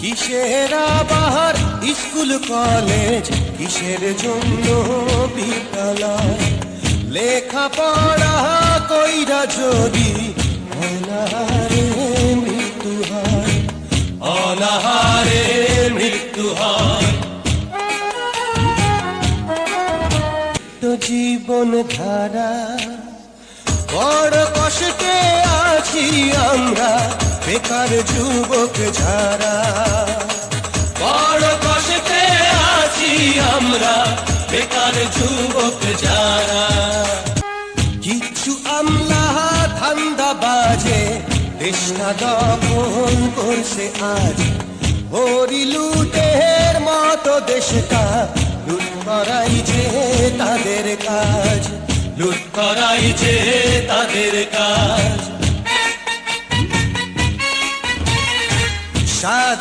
কিসের আবার school college, কিসের জন্য বিদ্যালয়, লেখাপড়া কইরা যদি অনাহারে মৃত্যু হয়, অনাহারে মৃত্যু হয়। তো জীবন ধারা বড় কষ্টে আছি আমরা, বেকার যুবক যারা, বড় কষ্টে আছি আমরা, বেকার যুবক যারা। কিছু আমলা ধান্দা বাজে দেশটা দখল করছে আজ, হরি লুটের মতো দেশটা লুট করাই যে তাদের কাজ, লুট করাই যে তাদের কাজ। স্বাধীন